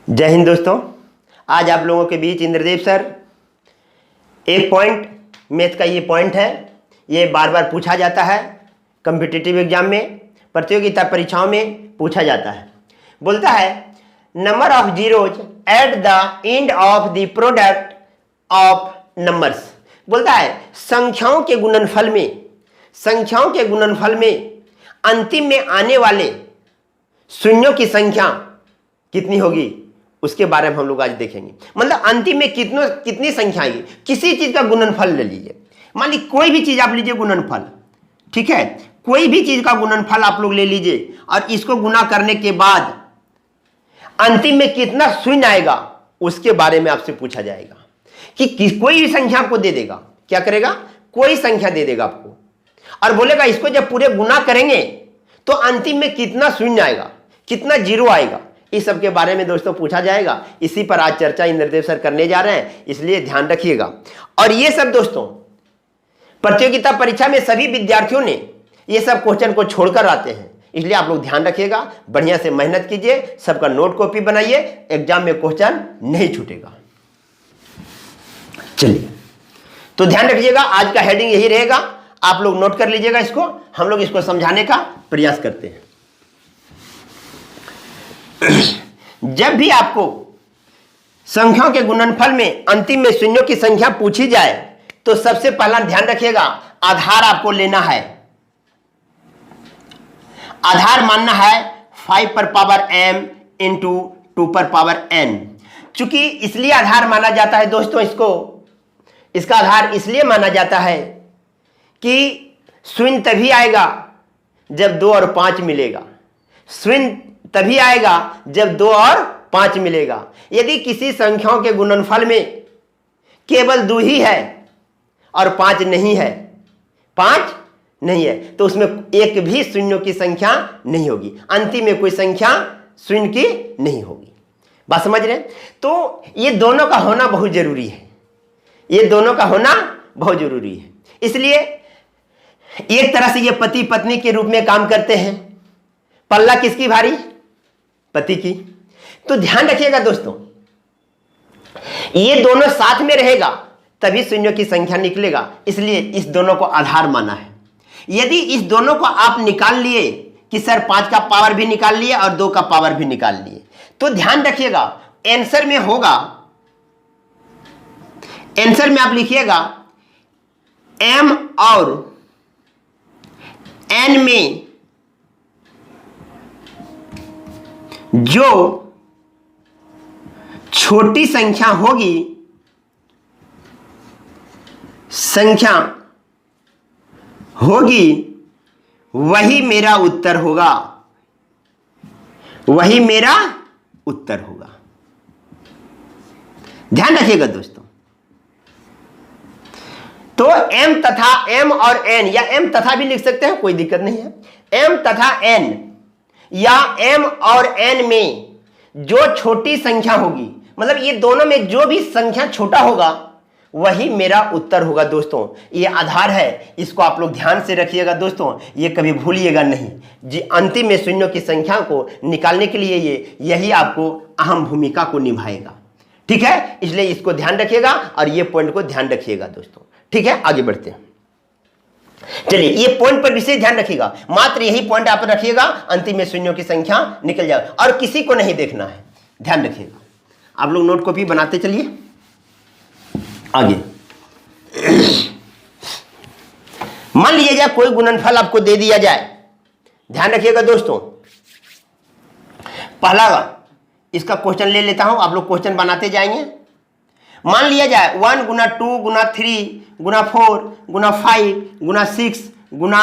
जय हिंद दोस्तों। आज आप लोगों के बीच इंद्रदेव सर एक पॉइंट मैथ का ये पॉइंट है, ये बार बार पूछा जाता है कम्पिटिटिव एग्जाम में, प्रतियोगिता परीक्षाओं में पूछा जाता है। बोलता है number of zeros at the end of the product of numbers. बोलता है संख्याओं के गुणनफल में अंतिम में आने वाले शून्यों की संख्या कितनी होगी, उसके बारे में हम लोग आज देखेंगे। मतलब अंतिम में कितनी संख्या आएगी, किसी चीज का गुणनफल ले लीजिए। मान लीजिए कोई भी चीज आप लीजिए गुणनफल, ठीक है, कोई भी चीज का गुणनफल आप लोग ले लीजिए और इसको गुना करने के बाद अंतिम में कितना शून्य आएगा उसके बारे में आपसे पूछा जाएगा कि कोई भी संख्या आपको दे देगा। क्या करेगा? कोई संख्या दे देगा आपको और बोलेगा इसको जब पूरे गुना करेंगे तो अंतिम में कितना शून्य आएगा, कितना जीरो आएगा, इस सब के बारे में दोस्तों पूछा जाएगा। इसी पर आज चर्चा इंद्रदेव सर करने जा रहे हैं, इसलिए ध्यान रखिएगा। और ये सब दोस्तों प्रतियोगिता परीक्षा में सभी विद्यार्थियों ने ये सब क्वेश्चन को छोड़कर आते हैं, इसलिए आप लोग ध्यान रखिएगा, बढ़िया से मेहनत कीजिए, सबका नोट कॉपी बनाइए, एग्जाम में क्वेश्चन नहीं छूटेगा। चलिए तो ध्यान रखिएगा, आज का हेडिंग यही रहेगा, आप लोग नोट कर लीजिएगा इसको, हम लोग इसको समझाने का प्रयास करते हैं। जब भी आपको संख्याओं के गुणनफल में अंतिम में शून्यों की संख्या पूछी जाए तो सबसे पहला ध्यान रखिएगा, आधार आपको लेना है। आधार मानना है 5 पर पावर m इंटू 2 पर पावर n। चूंकि इसलिए आधार माना जाता है दोस्तों, इसका आधार इसलिए माना जाता है कि शून्य तभी आएगा जब 2 और 5 मिलेगा, शून्य तभी आएगा जब 2 और 5 मिलेगा। यदि किसी संख्याओं के गुणनफल में केवल 2 ही है और 5 नहीं है तो उसमें एक भी शून्यों की संख्या नहीं होगी, अंतिम में कोई संख्या शून्य की नहीं होगी। बात समझ रहे हैं? तो ये दोनों का होना बहुत जरूरी है, इसलिए एक तरह से ये पति पत्नी के रूप में काम करते हैं। पल्ला किसकी भारी? पति की। तो ध्यान रखिएगा दोस्तों, ये दोनों साथ में रहेगा तभी शून्यों की संख्या निकलेगा, इसलिए इस दोनों को आधार माना है। यदि इस दोनों को आप निकाल लिए कि सर 5 का पावर भी निकाल लिए और 2 का पावर भी निकाल लिए, तो ध्यान रखिएगा आंसर में होगा, आंसर में आप लिखिएगा m और n में जो छोटी संख्या होगी वही मेरा उत्तर होगा, ध्यान रखिएगा दोस्तों। तो m तथा m और n, या m तथा भी लिख सकते हैं, कोई दिक्कत नहीं है। m तथा n या m और n में जो छोटी संख्या होगी, मतलब ये दोनों में जो भी संख्या छोटा होगा वही मेरा उत्तर होगा। दोस्तों ये आधार है, इसको आप लोग ध्यान से रखिएगा दोस्तों, ये कभी भूलिएगा नहीं जी। अंतिम में शून्यों की संख्या को निकालने के लिए यही आपको अहम भूमिका को निभाएगा, ठीक है, इसलिए इसको ध्यान रखिएगा और ये पॉइंट को ध्यान रखिएगा दोस्तों, ठीक है। आगे बढ़ते हैं, चलिए ये पॉइंट पर विशेष ध्यान रखिएगा, मात्र यही पॉइंट आप रखिएगा, अंतिम में शून्यों की संख्या निकल जाए और किसी को नहीं देखना है, ध्यान रखिएगा। आप लोग नोट कॉपी बनाते चलिए आगे। मान लीजिए जाए कोई गुणनफल आपको दे दिया जाए, ध्यान रखिएगा दोस्तों। पहला इसका क्वेश्चन ले लेता हूं, आप लोग क्वेश्चन बनाते जाएंगे। मान लिया जाए 1 गुना 2 गुना 3 गुना 4 गुना 5 गुना 6 गुना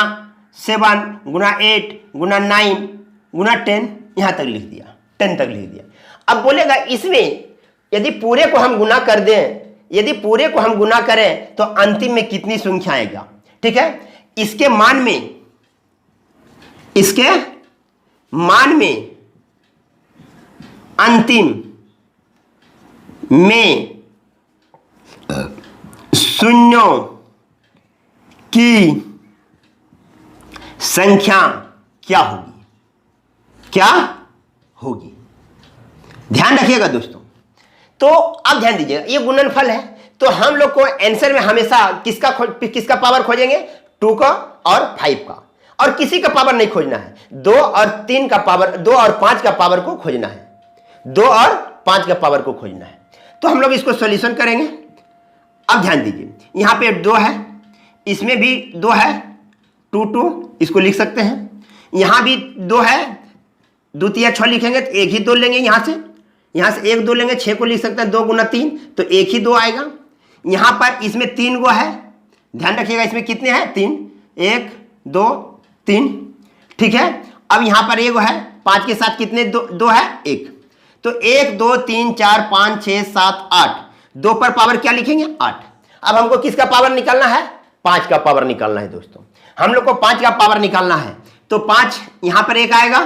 7 गुना 8 गुना 9 गुना 10, यहां तक लिख दिया, 10 तक लिख दिया। अब बोलेगा इसमें यदि पूरे को हम गुना कर दें, तो अंतिम में कितनी संख्या आएगा, ठीक है। इसके मान में अंतिम में शून्यों की संख्या क्या होगी? ध्यान रखिएगा दोस्तों। तो अब ध्यान दीजिएगा, ये गुणनफल है, तो हम लोग को आंसर में हमेशा किसका पावर खोजेंगे, 2 का और 5 का, और किसी का पावर नहीं खोजना है। 2 और 3 का पावर, 2 और 5 का पावर को खोजना है, 2 और 5 का पावर को खोजना है। तो हम लोग इसको सॉल्यूशन करेंगे। अब ध्यान दीजिए, यहां पे 2 है, इसमें भी 2 है, 2 2 इसको लिख सकते हैं। यहां भी 2 है, 2 3 6 लिखेंगे तो एक ही 2 लेंगे, यहां से 1 2 लेंगे, 6 को लिख सकते हैं, 2 गुना 3 तो एक ही 2 आएगा। यहां पर इसमें 3 गो है, ध्यान रखिएगा इसमें कितने हैं, 3, 1 2 3, ठीक है। अब यहां पर 1 है, 5 के साथ कितने 2 है, 1, तो 1 2 3 4 5 6 7 8, 2 पर पावर क्या लिखेंगे, 8। अब हमको किसका पावर निकालना है, 5 का पावर निकालना है दोस्तों। हम लोग को 5 का पावर निकालना है, तो 5 यहां पर 1 आएगा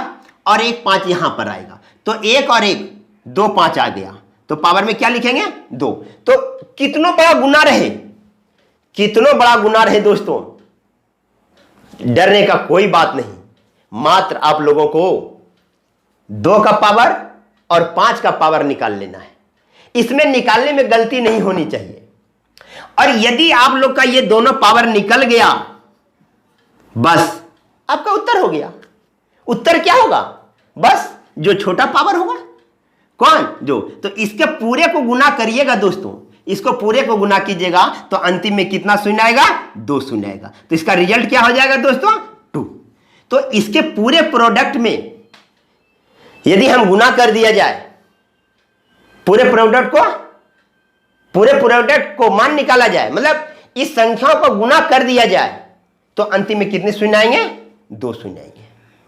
और 1 5 यहां पर आएगा, तो 1 और 1 2 5 आ गया, तो पावर में क्या लिखेंगे, 2। तो कितना बड़ा गुना रहे, कितना बड़ा गुना रहे दोस्तों, डरने का कोई बात नहीं, मात्र आप लोगों को 2 का पावर और 5 का पावर निकाल लेना है। इसमें निकालने में गलती नहीं होनी चाहिए। और यदि आप लोग का ये दोनों पावर निकल गया, बस आपका उत्तर हो गया। उत्तर क्या होगा, बस जो छोटा पावर होगा, कौन, जो, तो इसके पूरे को गुना करिएगा दोस्तों, इसको पूरे को गुना कीजिएगा तो अंतिम में कितना शून्य आएगा, 2 शून्य आएगा। तो इसका रिजल्ट क्या हो जाएगा दोस्तों, 2। तो इसके पूरे प्रोडक्ट में यदि हम गुना कर दिया जाए, पूरे प्रोडक्ट को मान निकाला जाए, मतलब इस संख्याओं को गुना कर दिया जाए, तो अंतिम में कितने शून्य आएंगे, 2 शून्य आएंगे।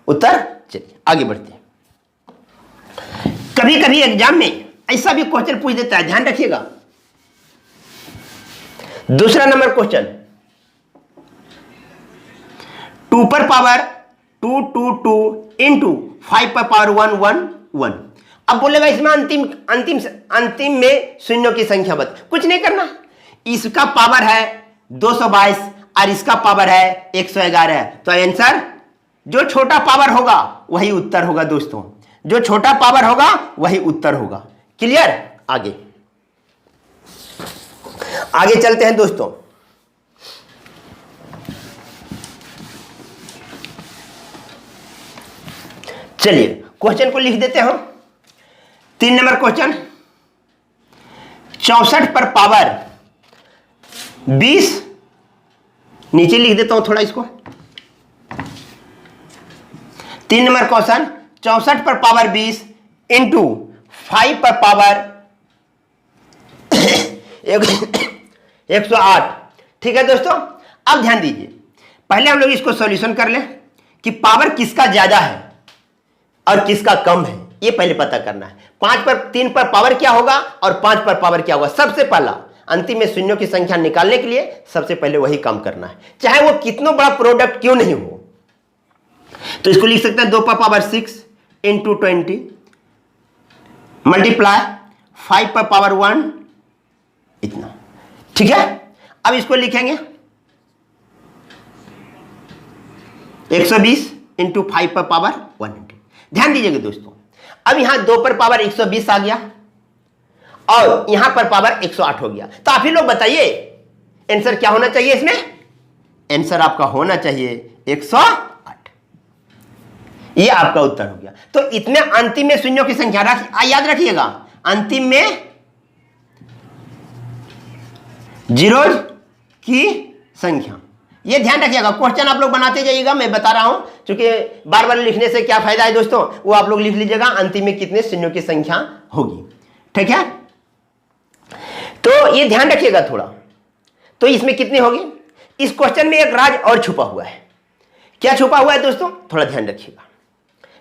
उत्तर, चलिए आगे बढ़ते हैं। कभी कभी एग्जाम में ऐसा भी क्वेश्चन पूछ देता है, ध्यान रखिएगा। दूसरा नंबर क्वेश्चन, 2 पर पावर 2 2 2 इंटू 5 पर पावर 1 1 1। अब बोलेगा इसमें अंतिम में शून्यों की संख्या बता, कुछ नहीं करना, इसका पावर है 222 और इसका पावर है 111 है, तो आंसर जो छोटा पावर होगा वही उत्तर होगा दोस्तों, जो छोटा पावर होगा वही उत्तर होगा। क्लियर, आगे चलते हैं दोस्तों। चलिए क्वेश्चन को लिख देते हैं। 3 नंबर क्वेश्चन, 64 पर पावर 20, नीचे लिख देता हूं थोड़ा इसको। 3 नंबर क्वेश्चन, 64 पर पावर 20 इंटू 5 पर पावर 108। ठीक है दोस्तों, अब ध्यान दीजिए, पहले हम लोग इसको सॉल्यूशन कर लें कि पावर किसका ज्यादा है और किसका कम है, ये पहले पता करना है। 3 पर पावर क्या होगा और 5 पर पावर क्या होगा। सबसे पहला अंतिम में शून्यों की संख्या निकालने के लिए सबसे पहले वही काम करना है, चाहे वो कितना बड़ा प्रोडक्ट क्यों नहीं हो। तो इसको लिख सकते हैं 2 पर पावर 6 इंटू 20 मल्टीप्लाई 5 पर पावर 1, इतना। ठीक है, अब इसको लिखेंगे 120 इंटू 5 पर पावर 100। ध्यान दीजिएगा दोस्तों, अब यहां 2 पर पावर 120 आ गया और यहां पर पावर 108 हो गया। तो आप ही लोग बताइए आंसर क्या होना चाहिए इसमें, आंसर आपका होना चाहिए 108। ये आपका उत्तर हो गया। तो इतने अंतिम में शून्यों की संख्या याद रखिएगा, अंतिम में जीरोज की संख्या, ये ध्यान रखिएगा। क्वेश्चन आप लोग बनाते जाइएगा, मैं बता रहा हूं, क्योंकि बार बार लिखने से क्या फायदा है दोस्तों, वो आप लोग लिख लीजिएगा अंतिम में कितने शून्यों की संख्या होगी। ठीक है, तो ये ध्यान रखिएगा थोड़ा। तो इसमें कितनी होगी, इस क्वेश्चन में एक राज और छुपा हुआ है। क्या छुपा हुआ है दोस्तों, थोड़ा ध्यान रखिएगा।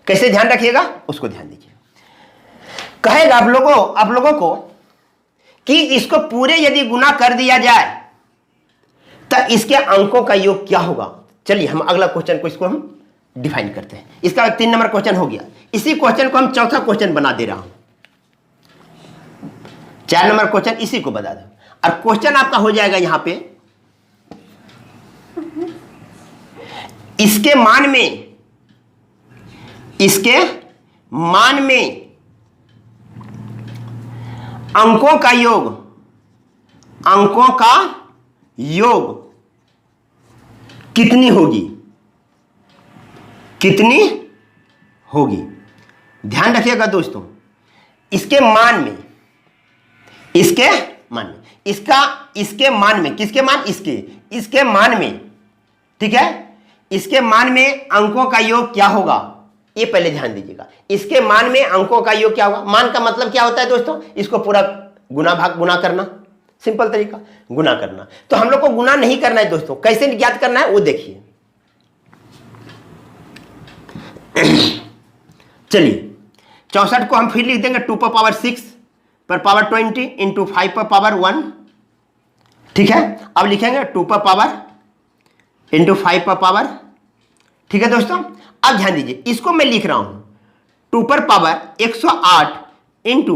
कैसे ध्यान रखिएगा उसको ध्यान दीजिए। कहेगा आप लोगों को कि इसको पूरे यदि गुना कर दिया जाए तो इसके अंकों का योग क्या होगा। चलिए हम अगला क्वेश्चन को इसको हम डिफाइन करते हैं। इसका 3 नंबर क्वेश्चन हो गया, इसी क्वेश्चन को हम चौथा क्वेश्चन बना दे रहा हूं। 4 नंबर क्वेश्चन इसी को बता दो, और क्वेश्चन आपका हो जाएगा यहां पे इसके मान में अंकों का योग, अंकों का योग कितनी होगी, कितनी होगी। ध्यान रखिएगा दोस्तों, इसके मान में, इसके मान में, इसके मान में, किसके मान, इसके मान में, ठीक है, इसके मान में अंकों का योग क्या होगा, ये पहले ध्यान दीजिएगा। इसके मान में अंकों का योग क्या होगा। मान का मतलब क्या होता है दोस्तों, इसको पूरा गुना करना, सिंपल तरीका, गुना करना। तो हम लोग को गुना नहीं करना है दोस्तों, कैसे ज्ञात करना है वो देखिए। चलिए 64 को हम फिर लिख देंगे 2 पर पावर 6 पर पावर 20 इंटू 5 पर पावर 1, ठीक है। अब लिखेंगे 2 पर पावर इंटू 5 पर पावर, ठीक है दोस्तों। अब ध्यान दीजिए, इसको मैं लिख रहा हूं 2 पर पावर 108 इंटू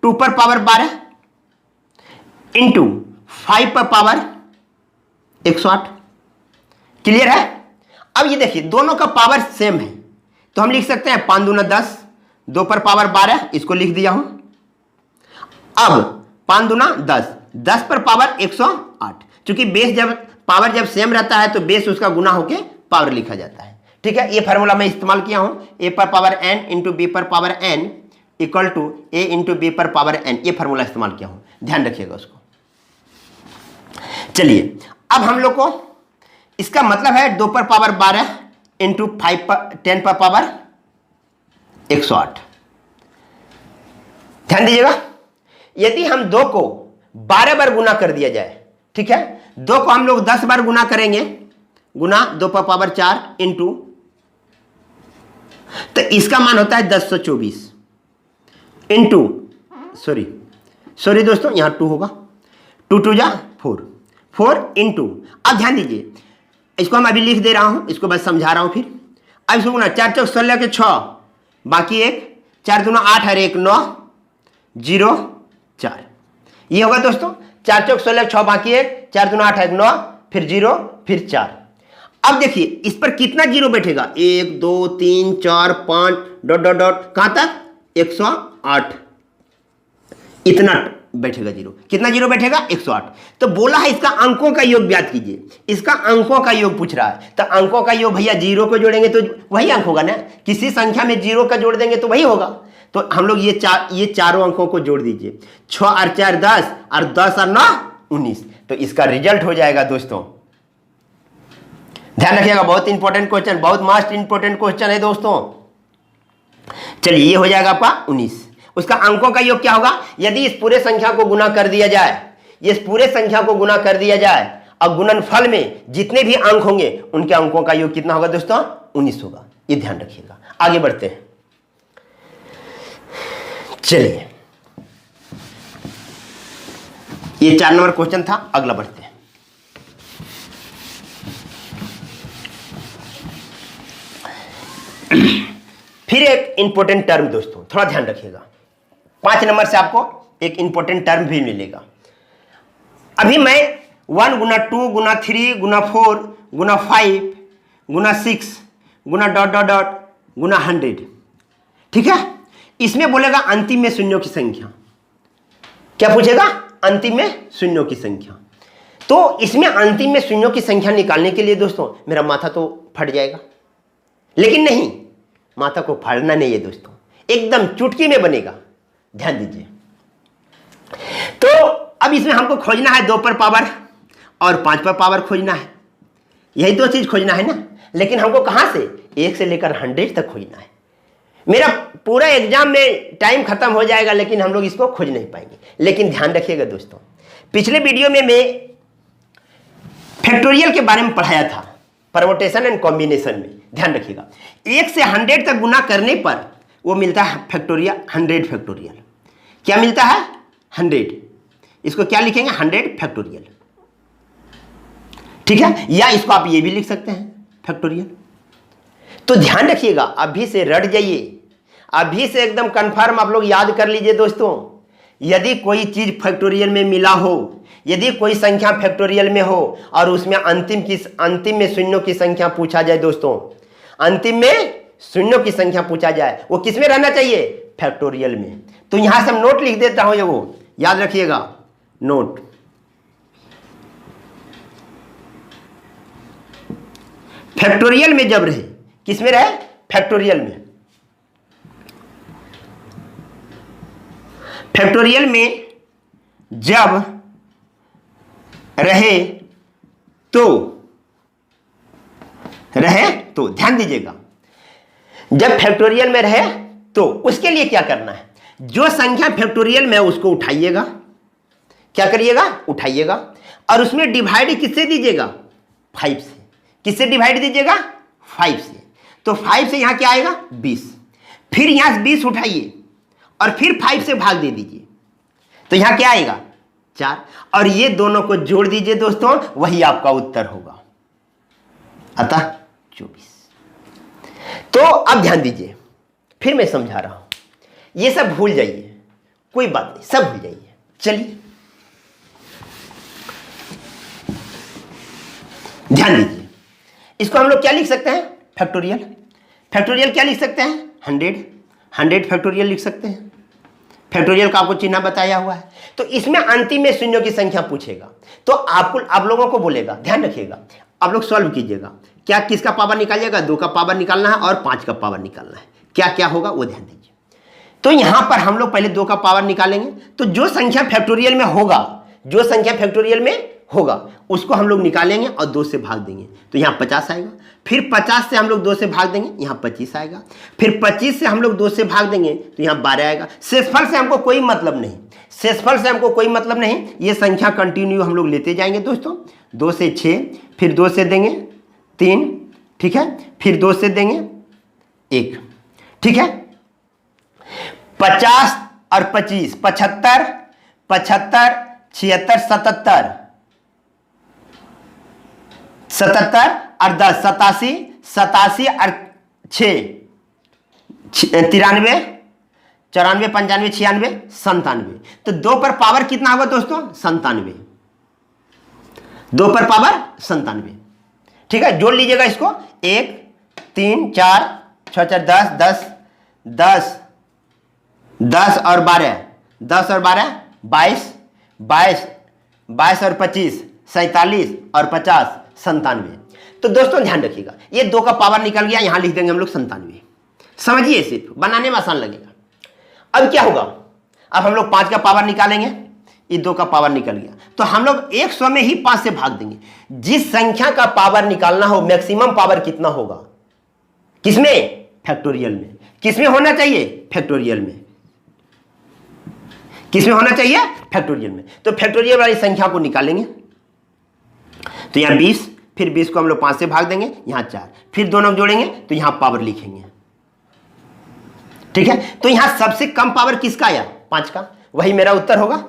2 पर पावर 12 इंटू 5 पर पावर 108। क्लियर है। अब ये देखिए दोनों का पावर सेम है, तो हम लिख सकते हैं 5 दूना 10, 2 पर पावर 12, इसको लिख दिया हूं। अब 5 दूना 10, 10 पर पावर 108, क्योंकि बेस जब पावर जब सेम रहता है तो बेस उसका गुना होके पावर लिखा जाता है, ठीक है। ये फार्मूला मैं इस्तेमाल किया हूं, ए पर पावर n इंटू बी पर power n equal to A into B पर पावर n, ये फार्मूला इस्तेमाल किया हूं, ध्यान रखिएगा उसको। चलिए अब हम लोग को इसका मतलब है 2 पर पावर 12 इंटू 10 पर पावर 108। ध्यान दीजिएगा, यदि हम 2 को 12 बार गुना कर दिया जाए, ठीक है, 2 को हम लोग 10 बार गुना करेंगे, गुना 2 पर पावर 4 इंटू, तो इसका मान होता है 1024 इंटू, सॉरी दोस्तों, यहां 2 होगा, 2 2 जा 4 इंटू, अब ध्यान दीजिए, इसको हम अभी लिख दे रहा हूं, इसको बस समझा रहा हूं फिर। अब इसको गुना 4 चौक 16 के 6, बाकी 1, 4 दूना 8 और 1 9, 0 4, ये होगा दोस्तों 4 चौक 16 6, बाकी 1, 4 दूना 8 1 9, फिर 0 फिर 4। अब देखिए इस पर कितना जीरो बैठेगा, 1 2 3 4 5 डॉट डॉट डॉट, कहां तक, 108, इतना बैठेगा जीरो। कितना जीरो बैठेगा, 108। तो बोला है इसका अंकों का योग ज्ञात कीजिए, इसका अंकों का योग पूछ रहा है। तो अंकों का योग भैया जीरो को जोड़ेंगे तो वही अंक होगा ना, किसी संख्या में जीरो का जोड़ देंगे तो वही होगा। तो हम लोग ये चारों अंकों को जोड़ दीजिए, 6 और 4 10 और 10 और 9 19, तो इसका रिजल्ट हो जाएगा दोस्तों। ध्यान रखिएगा, बहुत इंपॉर्टेंट क्वेश्चन, बहुत मोस्ट इंपॉर्टेंट क्वेश्चन है दोस्तों। चलिए ये हो जाएगा आपका 19। उसका अंकों का योग क्या होगा, यदि इस पूरे संख्या को गुना कर दिया जाए, इस पूरे संख्या को गुना कर दिया जाए और गुणनफल में जितने भी अंक होंगे उनके अंकों का योग कितना होगा दोस्तों, 19 होगा। ये ध्यान रखिएगा। आगे बढ़ते हैं, चलिए ये 4 नंबर क्वेश्चन था, अगला बढ़ते हैं। फिर एक इंपॉर्टेंट टर्म दोस्तों, थोड़ा ध्यान रखिएगा, 5 नंबर से आपको एक इंपॉर्टेंट टर्म भी मिलेगा। अभी मैं 1 गुना 2 गुना 3 गुना 4 गुना 5 गुना 6 गुना डॉट डॉट डॉट गुना 100, ठीक है। इसमें बोलेगा अंतिम में शून्यों की संख्या। क्या पूछेगा, अंतिम में शून्यों की संख्या। तो इसमें अंतिम में शून्यों की संख्या निकालने के लिए दोस्तों मेरा माथा तो फट जाएगा, लेकिन नहीं, माथा को फाड़ना नहीं है दोस्तों, एकदम चुटकी में बनेगा। ध्यान दीजिए। तो अब इसमें हमको खोजना है 2 पर पावर और 5 पर पावर खोजना है, यही 2 चीज खोजना है ना। लेकिन हमको कहां से, 1 से लेकर 100 तक खोजना है। मेरा पूरा एग्जाम में टाइम खत्म हो जाएगा, लेकिन हम लोग इसको खोज नहीं पाएंगे। लेकिन ध्यान रखिएगा दोस्तों, पिछले वीडियो में मैं फैक्टोरियल के बारे में पढ़ाया था, परमुटेशन एंड कॉम्बिनेशन में। ध्यान रखिएगा, 1 से 100 तक गुना करने पर वो मिलता है फैक्टोरियल, 100 फैक्टोरियल। क्या मिलता है, 100। इसको क्या लिखेंगे, 100 फैक्टोरियल, ठीक है। या इसको आप ये भी लिख सकते हैं, फैक्टोरियल। तो ध्यान रखिएगा, अभी से रट जाइए, अभी से एकदम कंफर्म आप लोग याद कर लीजिए दोस्तों। यदि कोई चीज फैक्टोरियल में मिला हो, यदि कोई संख्या फैक्टोरियल में हो और उसमें अंतिम में शून्यों की संख्या पूछा जाए दोस्तों, अंतिम में शून्यों की संख्या पूछा जाए, वो किस में रहना चाहिए, फैक्टोरियल में। तो यहां से हम नोट लिख देता हूं, ये वो याद रखिएगा, नोट। फैक्टोरियल में जब रहे, किस में रहे? फैक्टोरियल में। फैक्टोरियल में जब रहे तो ध्यान दीजिएगा, जब फैक्टोरियल में रहे तो उसके लिए क्या करना है? जो संख्या फैक्टोरियल में है उसको उठाइएगा, क्या करिएगा? उठाइएगा, और उसमें डिवाइड किससे दीजिएगा? 5 से। किससे डिवाइड दीजिएगा? 5 से। तो 5 से यहां क्या आएगा? 20। फिर यहां से 20 उठाइए और फिर 5 से भाग दे दीजिए, तो यहां क्या आएगा? 4। और ये दोनों को जोड़ दीजिए दोस्तों, वही आपका उत्तर होगा, अतः 24। तो अब ध्यान दीजिए, फिर मैं समझा रहा हूं, ये सब भूल जाइए, कोई बात नहीं, सब भूल जाइए। चलिए ध्यान दीजिए, इसको हम लोग क्या लिख सकते हैं? फैक्टोरियल। फैक्टोरियल क्या लिख सकते हैं? 100 फैक्टोरियल लिख सकते हैं। फैक्टोरियल का आपको चिन्ह बताया हुआ है। तो इसमें अंतिम में शून्यों की संख्या पूछेगा, तो आप लोगों को बोलेगा, ध्यान रखिएगा, आप लोग सॉल्व कीजिएगा, क्या किसका पावर निकालिएगा? 2 का पावर निकालना है और 5 का पावर निकालना है, क्या क्या होगा वो ध्यान दीजिए। तो यहां पर हम लोग पहले 2 का पावर निकालेंगे, तो जो संख्या फैक्टोरियल में होगा, जो संख्या फैक्टोरियल में होगा उसको हम लोग निकालेंगे और 2 से भाग देंगे, तो यहाँ 50 आएगा। फिर 50 से हम लोग 2 से भाग देंगे, यहाँ 25 आएगा। फिर 25 से हम लोग 2 से भाग देंगे तो यहाँ 12 आएगा। शेषफल से हमको कोई मतलब नहीं, शेषफल से हमको कोई मतलब नहीं, ये संख्या कंटिन्यू हम लोग लेते जाएंगे दोस्तों। 2 से 6, फिर 2 से देंगे 3, ठीक है, फिर 2 से देंगे 1, ठीक है। 50 और 25, 75, 75, 76, 77, 77 और 10, 87, 87 और 6, 93, 94, 95, 96, 97। तो 2 पर पावर कितना होगा दोस्तों? 97। 2 पर पावर 97, ठीक है। जोड़ लीजिएगा इसको, 1, 3, 4, 6, 4, 10, 10, 10, 10 और 12, 10 और 12, 22, 22, 22 और 25, 47 और 50, 97। तो दोस्तों ध्यान रखिएगा, ये 2 का पावर निकल गया, यहां लिख देंगे हम लोग 97। समझिए, सिर्फ बनाने में आसान लगेगा। अब क्या होगा? अब हम लोग 5 का पावर निकालेंगे, ये 2 का पावर निकल गया, तो हम लोग 100 में ही 5 से भाग देंगे। जिस संख्या का पावर निकालना हो, मैक्सिमम पावर कितना होगा? किसमें? फैक्टोरियल में। किसमें होना चाहिए? फैक्टोरियल में। किसमें होना चाहिए? फैक्टोरियल में। तो फैक्टोरियल वाली संख्या को निकालेंगे, तो यहां 20, फिर 20 को हम लोग 5 से भाग देंगे, यहां 4, फिर दोनों जोड़ेंगे तो यहां पावर लिखेंगे, ठीक है। तो यहां सबसे कम पावर किसका आया? 5 का, वही मेरा उत्तर होगा।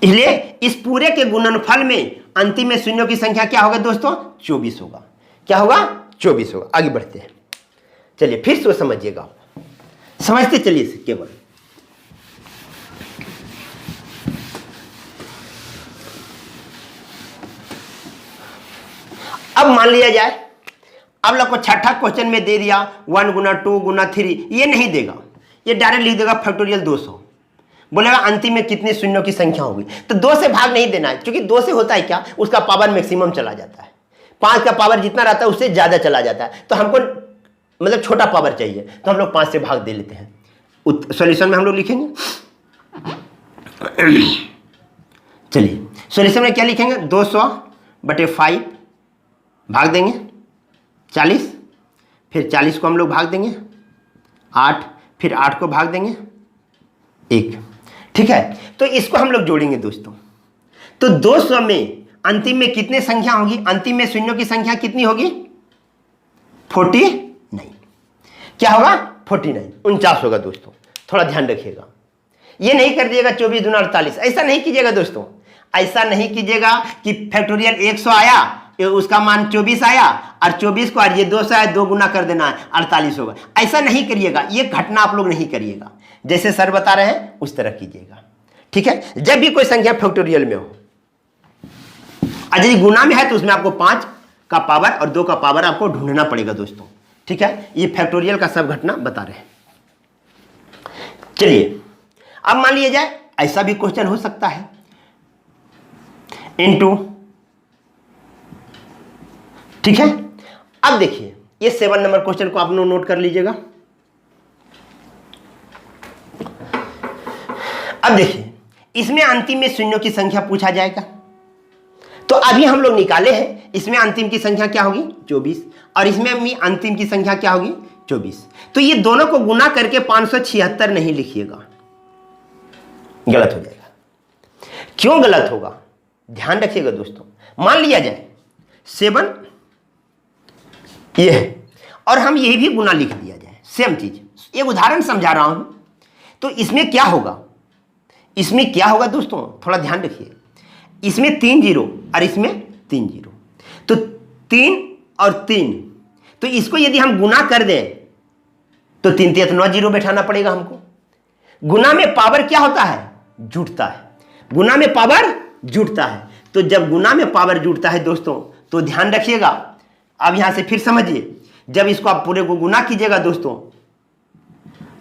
इसलिए इस पूरे के गुणनफल में अंतिम में शून्यों की संख्या क्या होगा दोस्तों? 24 होगा। क्या होगा? 24 होगा। आगे बढ़ते हैं, चलिए फिर से समझिएगा, समझते चलिए केवल। अब मान लिया जाए, अब लोग को छठा क्वेश्चन में दे दिया 1 गुना 2 गुना 3, ये नहीं देगा, ये डायरेक्ट लिख देगा फैक्टोरियल 200। बोलेगा अंतिम में कितने शून्यों की संख्या होगी, तो 2 से भाग नहीं देना है, क्योंकि 2 से होता है क्या, उसका पावर मैक्सिमम चला जाता है। 5 का पावर जितना रहता है उससे ज्यादा चला जाता है, तो हमको मतलब छोटा पावर चाहिए, तो हम लोग 5 से भाग दे लेते हैं। सॉल्यूशन में हम लोग लिखेंगे, चलिए सॉल्यूशन में क्या लिखेंगे? 200/5 भाग देंगे 40, फिर 40 को हम लोग भाग देंगे 8, फिर 8 को भाग देंगे 1, ठीक है। तो इसको हम लोग जोड़ेंगे दोस्तों, तो 200 में अंतिम में कितने संख्या होगी? अंतिम में शून्यों की संख्या कितनी होगी? 49। क्या होगा? 49, 49 होगा दोस्तों। थोड़ा ध्यान रखिएगा, ये नहीं कर दिएगा 24 दूना 48, ऐसा नहीं कीजिएगा दोस्तों, ऐसा नहीं कीजिएगा कि फैक्टोरियल 100 आया, उसका मान 24 आया, और 24 को और ये 200 आया, 2 गुना कर देना है 48 होगा। ऐसा नहीं करिएगा, ये घटना आप लोग नहीं करिएगा, जैसे सर बता रहे हैं उस तरह कीजिएगा, ठीक है। जब भी कोई संख्या फैक्टोरियल में हो, यदि गुना में है तो उसमें आपको 5 का पावर और 2 का पावर आपको ढूंढना पड़ेगा दोस्तों, ठीक है। ये फैक्टोरियल का सब घटना बता रहे हैं। चलिए अब मान लिया जाए ऐसा भी क्वेश्चन हो सकता है, इनटू, ठीक है। अब देखिए ये 7 नंबर क्वेश्चन को आप लोग नोट कर लीजिएगा। अब देखिए इसमें अंतिम में शून्यों की संख्या पूछा जाएगा, तो अभी हम लोग निकाले हैं, इसमें अंतिम की संख्या क्या होगी 24, और इसमें भी अंतिम की संख्या क्या होगी 24। तो ये दोनों को गुना करके 576 नहीं लिखिएगा, गलत हो जाएगा। क्यों गलत होगा ध्यान रखिएगा दोस्तों। मान लिया जाए 7 ये है और हम यही भी गुना लिख दिया जाए, सेम चीज, एक उदाहरण समझा रहा हूं। तो इसमें क्या होगा, इसमें क्या होगा दोस्तों थोड़ा ध्यान रखिए। इसमें 3 जीरो और इसमें 3 जीरो, तो 3 और 3, तो इसको यदि हम गुना कर दें तो 3 3 9 जीरो बैठाना पड़ेगा हमको। गुना में पावर क्या होता है, जुटता है, गुना में पावर जुटता है। तो जब गुना में पावर जुटता है दोस्तों तो ध्यान रखिएगा। अब यहां से फिर समझिए, जब इसको आप पूरे को गुना कीजिएगा दोस्तों,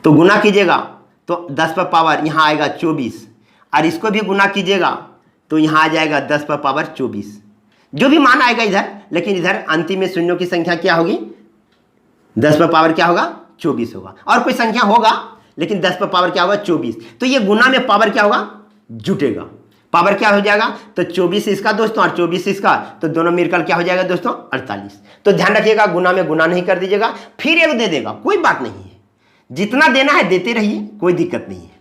तो गुना कीजिएगा तो 10 पर पावर यहां आएगा 24, और इसको भी गुना कीजिएगा तो यहां आ जाएगा 10 पर पावर 24, जो भी मान आएगा इधर। लेकिन इधर अंतिम में शून्यों की संख्या क्या होगी, 10 पर पावर क्या होगा 24 होगा, और कोई संख्या होगा लेकिन 10 पर पावर क्या होगा 24। तो ये गुना में पावर क्या होगा, जुटेगा, पावर क्या हो जाएगा, तो 24 इसका दोस्तों और 24 इसका, तो दोनों मिलकर क्या हो जाएगा दोस्तों 48। तो ध्यान रखिएगा गुना में गुना नहीं कर दीजिएगा, फिर एक दे देगा, कोई बात नहीं है, जितना देना है देते रहिए, कोई दिक्कत नहीं है।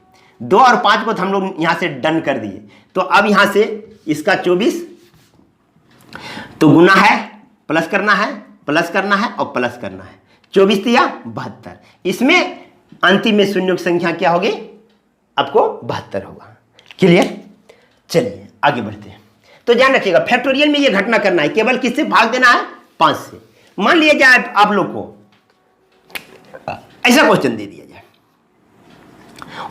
2 और 5 को तो हम लोग यहां से डन कर दिए। तो अब यहां से इसका 24, तो गुना है, प्लस करना है, प्लस करना है और प्लस करना है, 24 दिया 72। इसमें अंतिम में शून्यों की संख्या क्या होगी, आपको 72 होगा। क्लियर, चलिए आगे बढ़ते हैं। तो ध्यान रखिएगा फैक्टोरियल में यह घटना करना है, केवल किससे भाग देना है, 5 से। मान लिया जाए आप लोग को ऐसा क्वेश्चन दे दिया जाए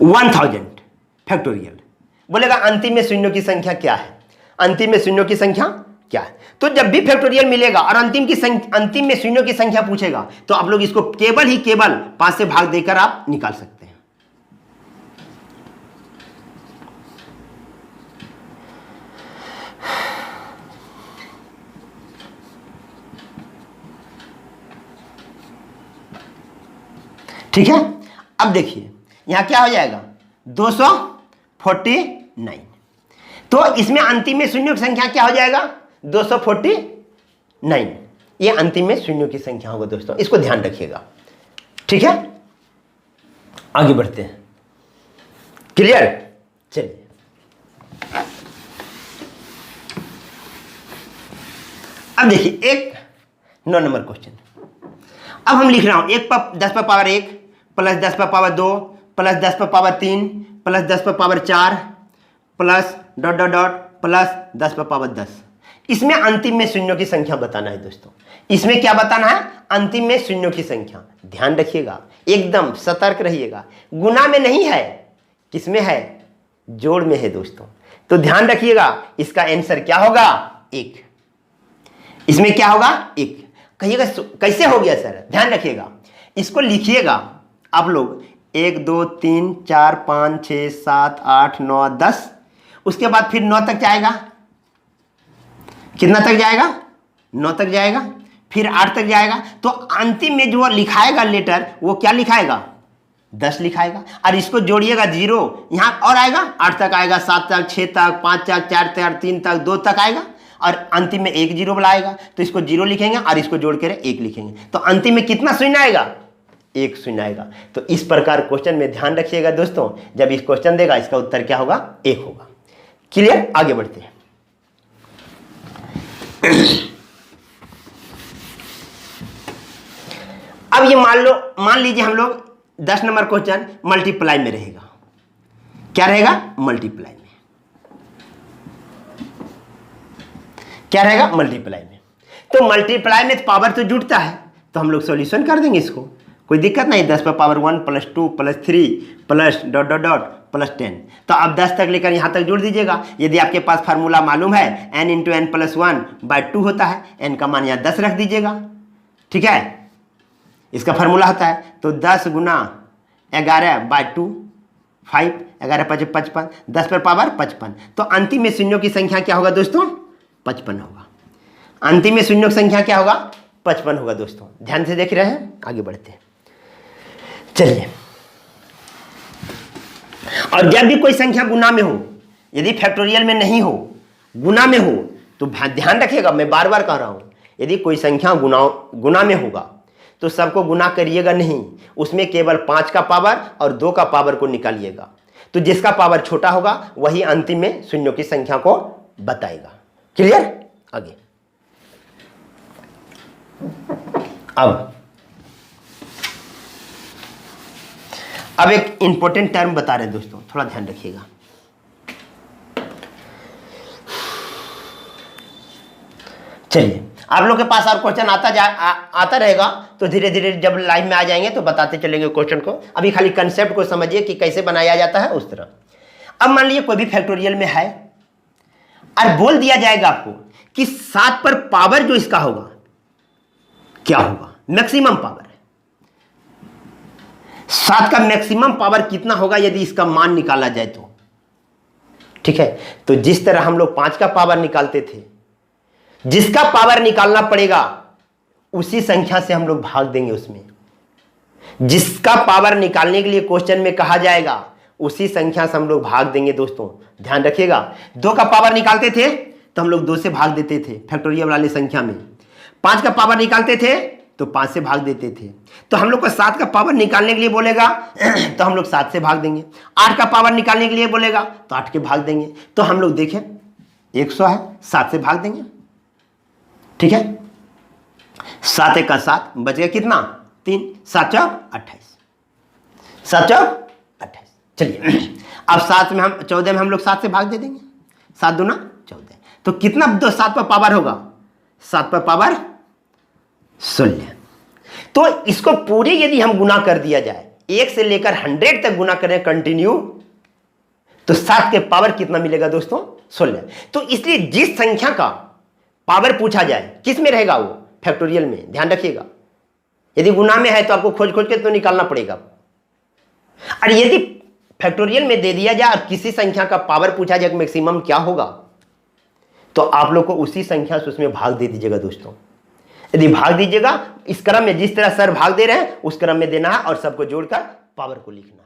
1000 फैक्टोरियल, बोलेगा अंतिम में शून्यों की संख्या क्या है, अंतिम में शून्यों की संख्या क्या है। तो जब भी फैक्टोरियल मिलेगा और अंतिम में शून्यों की संख्या पूछेगा तो आप लोग इसको केवल 5 से भाग देकर आप निकाल सकते हैं। ठीक है, अब देखिए यहां क्या हो जाएगा 249, तो इसमें अंतिम में शून्यों की संख्या क्या हो जाएगा 249, ये अंतिम में शून्यों की संख्या होगा दोस्तों, इसको ध्यान रखिएगा। ठीक है, आगे बढ़ते हैं। क्लियर, चलिए अब देखिए एक 9 नंबर क्वेश्चन। अब हम लिख रहा हूं 1 पर 10 पर पावर 1 प्लस 10 पर पावर 2 प्लस 10 पर पावर 3 प्लस 10 पर power 4 plus dot dot dot plus 10 पर पावर 10। इसमें अंतिम में शून्यों की संख्या बताना है दोस्तों। इसमें क्या बताना है, अंतिम में शून्यों की संख्या। ध्यान रखिएगा, एकदम सतर्क रहिएगा, गुना में नहीं है, किसमें है, जोड़ में है दोस्तों। तो ध्यान रखिएगा इसका आंसर क्या होगा 1। इसमें क्या होगा 1। कहिएगा कैसे हो गया सर, ध्यान रखिएगा, इसको लिखिएगा आप लोग 1 2 3 4 5 6 7 8 9 10, उसके बाद फिर 9 तक जाएगा, कितना तक जाएगा 9 तक जाएगा, फिर 8 तक जाएगा। तो अंतिम में जो लिखाएगा लेटर वो क्या लिखाएगा 10 लिखाएगा, और इसको जोड़िएगा 0, यहां और आएगा 8 तक आएगा, 7 तक 6 तक 5 तक 4 तक 3 तक 2 तक आएगा, और अंतिम में 1 0 बुलाएगा। तो इसको 0 लिखेंगे और इसको जोड़ कर 1 लिखेंगे, तो अंतिम में कितना शून्य आएगा 1 शून्य आएगा। तो इस प्रकार क्वेश्चन में ध्यान रखिएगा दोस्तों, जब इस क्वेश्चन देगा इसका उत्तर क्या होगा 1 होगा। क्लियर, आगे बढ़ते हैं। अब ये मान लीजिए हम लोग 10 नंबर क्वेश्चन मल्टीप्लाई में रहेगा। क्या रहेगा, मल्टीप्लाई में। क्या रहेगा, मल्टीप्लाई में। तो मल्टीप्लाई में पावर तो जुटता है, तो हम लोग सॉल्यूशन कर देंगे इसको, कोई दिक्कत नहीं। 10 पर power 1 plus 2 plus 3 plus dot dot dot plus 10। तो आप 10 तक लेकर यहां तक जोड़ दीजिएगा। यदि आपके पास फार्मूला मालूम है n इंटू एन प्लस 1/2 होता है, n का मान यहां 10 रख दीजिएगा। ठीक है, इसका फार्मूला होता है, तो 10 गुना 11/2 5, 11 5 55, 10 पर पावर 55। तो अंतिम में शून्यों की संख्या क्या होगा दोस्तों? 55 होगा। अंतिम में शून्यों की संख्या क्या होगा? 55 होगा दोस्तों। ध्यान से देख रहे हैं, आगे बढ़ते हैं। चलिए, और जब भी कोई संख्या गुना में हो, यदि फैक्टोरियल में नहीं हो, गुना में हो, तो ध्यान रखिएगा, मैं बार बार कह रहा हूं, यदि कोई संख्या गुना में होगा तो सबको गुना करिएगा नहीं, उसमें केवल 5 का पावर और 2 का पावर को निकालिएगा। तो जिसका पावर छोटा होगा वही अंतिम में शून्यों की संख्या को बताएगा। क्लियर? आगे अब एक इंपॉर्टेंट टर्म बता रहे हैं दोस्तों, थोड़ा ध्यान रखिएगा। चलिए, आप लोग के पास और क्वेश्चन आता रहेगा, तो धीरे धीरे जब लाइव में आ जाएंगे तो बताते चलेंगे क्वेश्चन को। अभी खाली कंसेप्ट को समझिए कि कैसे बनाया जाता है उस तरह। अब मान लीजिए कोई भी फैक्टोरियल में है और बोल दिया जाएगा आपको कि 7 पर पावर जो इसका होगा क्या होगा? मैक्सिमम पावर है। 7 का मैक्सिमम पावर कितना होगा यदि इसका मान निकाला जाए तो? ठीक है, तो जिस तरह हम लोग 5 का पावर निकालते थे, जिसका पावर निकालना पड़ेगा उसी संख्या से हम लोग भाग देंगे। उसमें जिसका पावर निकालने के लिए क्वेश्चन में कहा जाएगा उसी संख्या से हम लोग भाग देंगे दोस्तों। ध्यान रखिएगा, 2 का पावर निकालते थे तो हम लोग 2 से भाग देते थे फैक्टोरियल वाली संख्या में। 5 का पावर निकालते थे तो 5 से भाग देते थे। तो हम लोग को 7 का पावर निकालने के लिए बोलेगा तो हम लोग 7 से भाग देंगे। 8 का पावर निकालने के लिए बोलेगा तो 8 के भाग देंगे। तो हम लोग देखें 100 है, 7 से भाग देंगे। ठीक है, 7 1 का 7, बच गया कितना? 3, 7 चौक 28, 7 चौक 28। चलिए, अब 7 में हम 14 में हम लोग 7 से भाग दे देंगे। 7 दूना 14, तो कितना 7 पर पावर होगा? 7 पर पावर 16। तो इसको पूरी यदि हम गुना कर दिया जाए, 1 से लेकर 100 तक गुना करें कंटिन्यू, तो 7 के पावर कितना मिलेगा दोस्तों? 16। तो इसलिए जिस संख्या का पावर पूछा जाए किस में रहेगा वो? फैक्टोरियल में। ध्यान रखिएगा, यदि गुना में है तो आपको खोज खोज के तो निकालना पड़ेगा। और यदि फैक्टोरियल में दे दिया जाए और किसी संख्या का पावर पूछा जाए मैक्सिमम क्या होगा, तो आप लोग को उसी संख्या से उसमें भाग दे दीजिएगा दोस्तों। यदि भाग दीजिएगा इस क्रम में, जिस तरह सर भाग दे रहे हैं उस क्रम में देना है और सबको जोड़कर पावर को लिखना है।